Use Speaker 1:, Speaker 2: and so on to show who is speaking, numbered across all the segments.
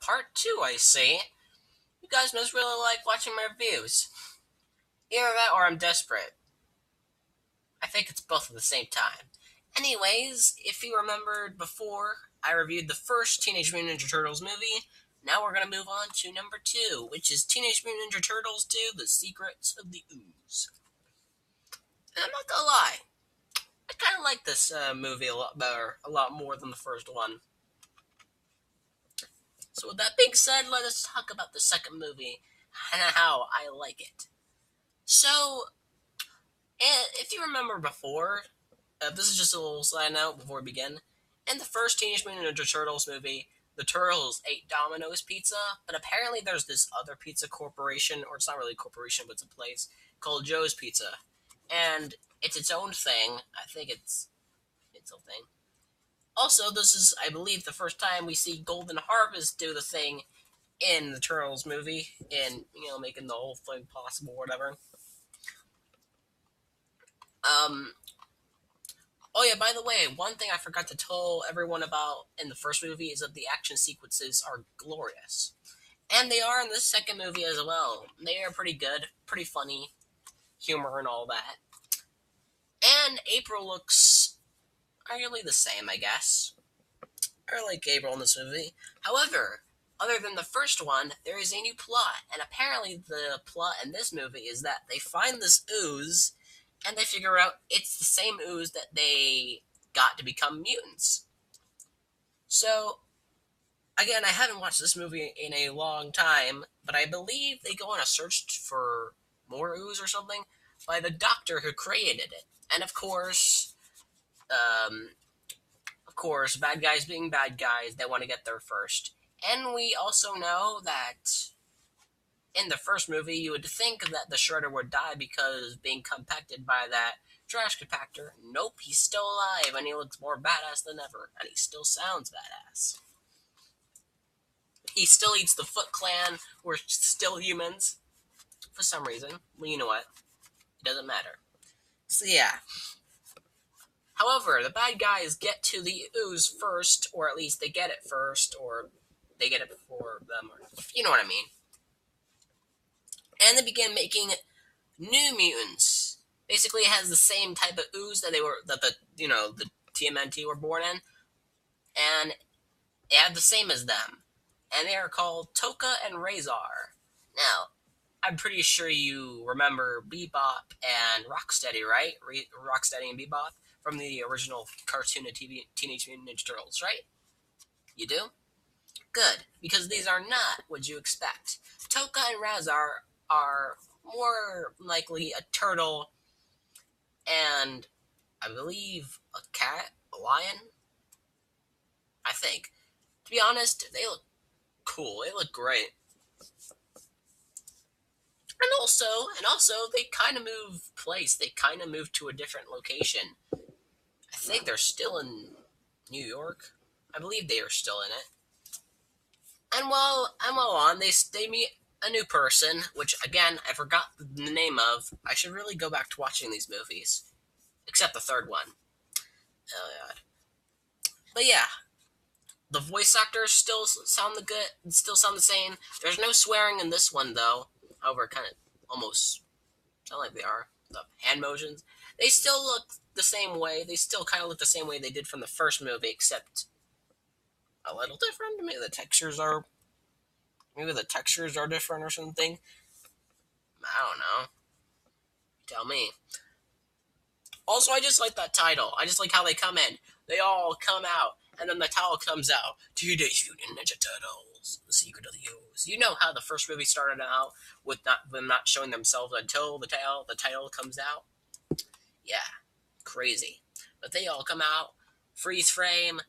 Speaker 1: Part 2, I see. You guys must really like watching my reviews. Either that or I'm desperate. I think it's both at the same time. Anyways, if you remembered before, I reviewed the first Teenage Mutant Ninja Turtles movie. Now we're going to move on to number 2, which is Teenage Mutant Ninja Turtles 2, The Secrets of the Ooze. And I'm not going to lie, I kind of like this movie a lot better, a lot more than the first one. So with that being said, let us talk about the second movie and how I like it. So, if you remember before, this is just a little side note before we begin. In the first Teenage Mutant Ninja Turtles movie, the Turtles ate Domino's pizza, but apparently there's this other pizza corporation, or it's not really a corporation, but it's a place, called Joe's Pizza. And it's its own thing. I think it's its own thing. Also, this is, I believe, the first time we see Golden Harvest do the thing in the Turtles movie, in, making the whole thing possible, whatever. Um, Oh yeah, by the way, one thing I forgot to tell everyone about in the first movie is that the action sequences are glorious. And they are in the second movie as well. They are pretty good, pretty funny, humor and all that. And April looks arguably the same, I guess. I like April in this movie. However, other than the first one, there is a new plot, and apparently the plot in this movie is that they find this ooze, and they figure out it's the same ooze that they got to become mutants. So, again, I haven't watched this movie in a long time, but I believe they go on a search for more ooze or something by the doctor who created it. And um, of course, bad guys being bad guys, they want to get there first. And we also know that in the first movie, you would think that the Shredder would die because being compacted by that trash compactor. Nope, he's still alive, and he looks more badass than ever, and he still sounds badass. He still eats the Foot Clan. We're still humans. For some reason. Well, you know what? It doesn't matter. So, yeah. However, the bad guys get to the ooze first, or at least they get it first, or they get it before them, or you know what I mean. And they begin making new mutants. Basically, it has the same type of ooze that the TMNT were born in, and it had the same as them, and they are called Toka and Razor. Now, I'm pretty sure you remember Bebop and Rocksteady, right? Rocksteady and Bebop from the original cartoon of Teenage Mutant Ninja Turtles, right? You do? Good, because these are not what you expect. Toka and Razor are more likely a turtle and, I believe, a cat, a lion. I think. To be honest, they look cool. They look great. And also, they kind of move place. They kind of move to a different location. I think they're still in New York. I believe they are still in it. And while on, they meet a new person, which again I forgot the name of. I should really go back to watching these movies, except the third one. Oh god. But yeah, the voice actors still sound the same. There's no swearing in this one though. However, kind of almost sound like they are. The hand motions, they still look the same way. They still kind of look the same way they did from the first movie, except a little different. Maybe the textures are different or something. I don't know. Tell me. Also, I just like that title. I just like how they come in. They all come out, and then the title comes out. Teenage Mutant Ninja Turtles: The Secret of the Ooze. You know how the first movie started out with them not showing themselves until the title comes out. Yeah, crazy. But they all come out. Freeze frame.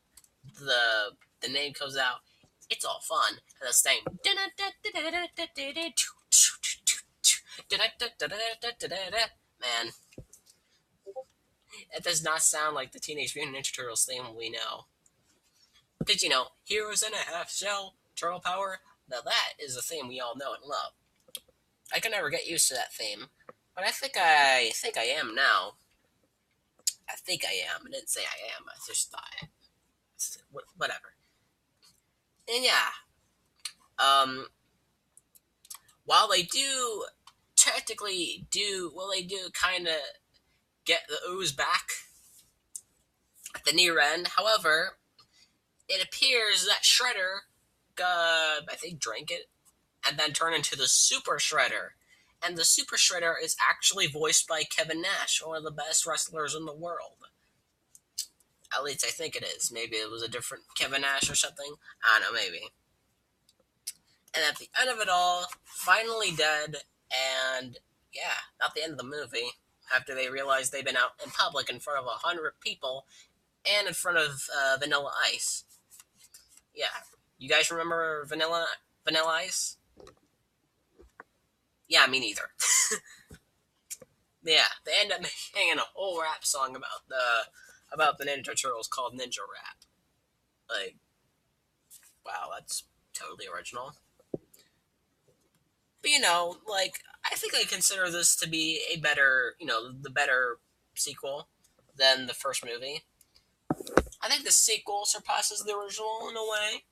Speaker 1: The name comes out. It's all fun. And the same. Man, it does not sound like the Teenage Mutant Ninja Turtles theme we know. Because, Heroes in a Half Shell, Turtle Power, now that is a theme we all know and love. I can never get used to that theme, but I think I am now. I think I am. I didn't say I am. I just thought. Whatever. And yeah. Um, while they do technically they do kind of get the ooze back at the near end. However, it appears that Shredder, I think, drank it and then turned into the Super Shredder. And the Super Shredder is actually voiced by Kevin Nash, one of the best wrestlers in the world. At least I think it is. Maybe it was a different Kevin Nash or something. I don't know, maybe. And at the end of it all, finally dead, and yeah, not the end of the movie. After they realize they've been out in public in front of 100 people and in front of Vanilla Ice. Yeah, you guys remember Vanilla Ice? Yeah, me neither. Yeah, they end up making a whole rap song about the Ninja Turtles called Ninja Rap. Like, wow, that's totally original. But like I think I consider this to be a better, the better sequel than the first movie. I think the sequel surpasses the original in a way.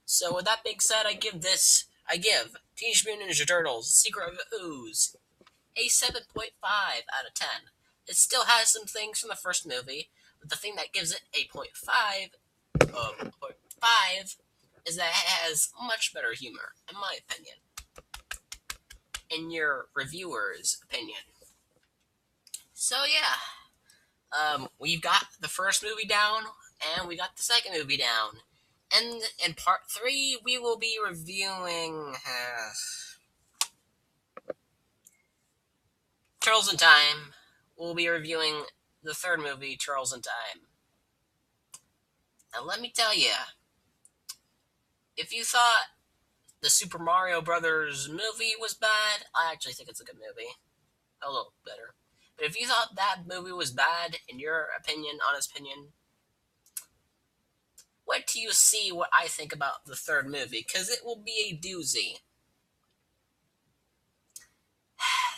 Speaker 1: So with that being said, I give Teenage Mutant Ninja Turtles: Secret of Ooze a 7.5 out of 10. It still has some things from the first movie, but the thing that gives it a point 5 is that it has much better humor, in my opinion. In your reviewer's opinion. So yeah, we've got the first movie down, and we got the second movie down. And in part 3, we will be reviewing Turtles in Time. We'll be reviewing the third movie, Turtles in Time. And let me tell you, if you thought the Super Mario Brothers movie was bad, I actually think it's a good movie. A little better. But if you thought that movie was bad, in your opinion, honest opinion, wait till you see what I think about the third movie, because it will be a doozy.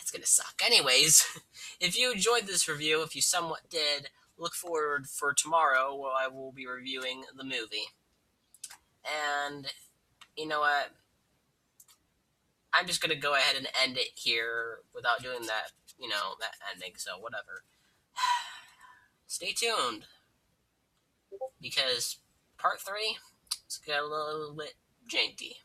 Speaker 1: It's gonna suck. Anyways, if you enjoyed this review, if you somewhat did, look forward for tomorrow where I will be reviewing the movie. And you know what? I'm just gonna go ahead and end it here without doing that, that ending, so whatever. Stay tuned, because part 3 is gonna get a little bit janky.